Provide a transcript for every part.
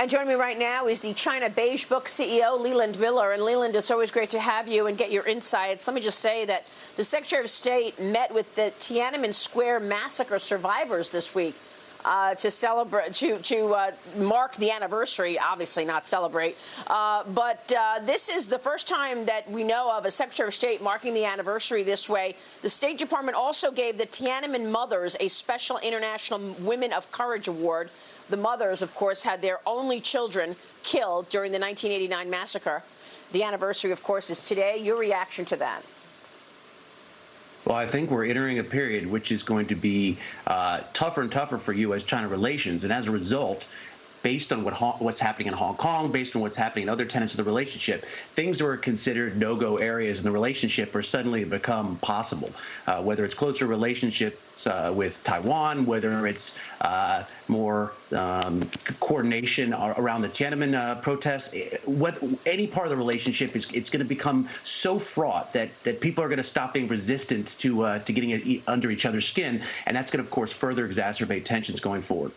And joining me right now is the China Beige book CEO, Leland Miller. And Leland, it's always great to have you and get your insights. Let me just say that the Secretary of State met with the Tiananmen Square massacre survivors this week to celebrate, to mark the anniversary, obviously not celebrate. But this is the first time that we know of a Secretary of State marking the anniversary this way. The State Department also gave the Tiananmen mothers a special International Women of Courage Award. The mothers, of course, had their only children killed during the 1989 massacre. The anniversary, of course, is today. Your reaction to that? Well, I think we're entering a period which is going to be tougher and tougher for U.S.-China relations. And as a result, based on what's happening in Hong Kong, based on what's happening in other tenets of the relationship, things that were considered no-go areas in the relationship are suddenly become possible, whether it's closer relationships with Taiwan, whether it's more coordination around the Tiananmen protests. Any part of the relationship it's going to become so fraught that people are going to stop being resistant to getting under each other's skin, and that's going to, of course, further exacerbate tensions going forward.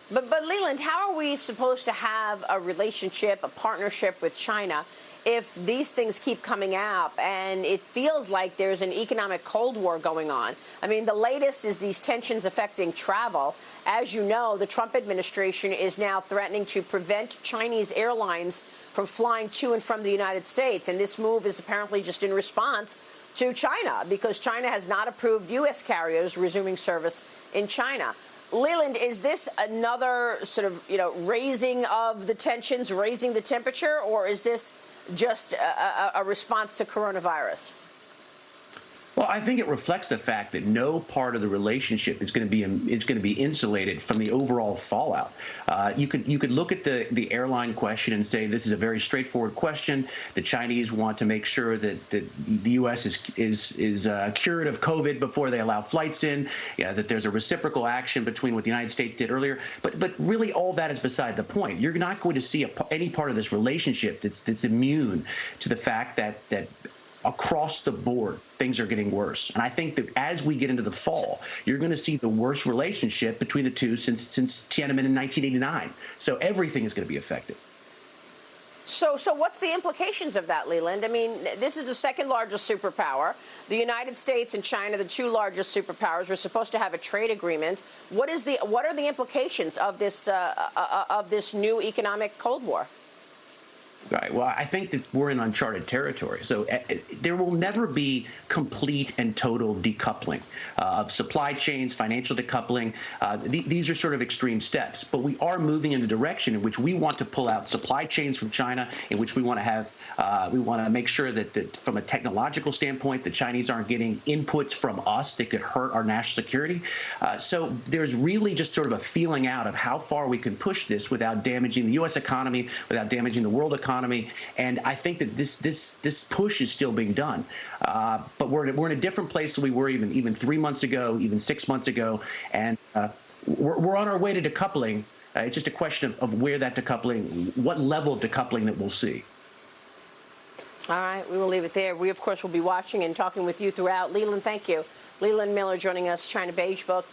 But Leland, how are we supposed to have a relationship, a partnership with China if these things keep coming out and it feels like there's an economic Cold War going on? I mean, the latest is these tensions affecting travel. As you know, the Trump administration is now threatening to prevent Chinese airlines from flying to and from the United States. And this move is apparently just in response to China, because China has not approved U.S. carriers resuming service in China. Leland, is this another sort of, raising of the tensions, raising the temperature, or is this just a response to coronavirus? Well, I think it reflects the fact that no part of the relationship is going to be insulated from the overall fallout. You could look at the airline question and say this is a very straightforward question. The Chinese want to make sure that the U.S. is cured of COVID before they allow flights in. That there's a reciprocal action between what the United States did earlier. But really, all that is beside the point. You're not going to see any part of this relationship that's immune to the fact that across the board, things are getting worse. And I think that as we get into the fall, you're going to see the worst relationship between the two since Tiananmen in 1989. So everything is going to be affected. So what's the implications of that, Leland? I mean, this is the second largest superpower. The United States and China, the two largest superpowers, were supposed to have a trade agreement. What are the implications of this new economic Cold War? Right. Well, I think that we're in uncharted territory. So there will never be complete and total decoupling of supply chains, financial decoupling. These are sort of extreme steps. But we are moving in the direction in which we want to pull out supply chains from China, in which we want to have we want to make sure that from a technological standpoint, the Chinese aren't getting inputs from us that could hurt our national security. So there's really just sort of a feeling out of how far we can push this without damaging the U.S. economy, without damaging the world economy. And I think that this push is still being done, but we're in a different place than we were even 3 months ago, even 6 months ago, and we're on our way to decoupling. It's just a question of where that decoupling, what level of decoupling that we'll see. All right, we will leave it there. We, of course, will be watching and talking with you throughout. Leland, thank you. Leland Miller joining us, China Beige book.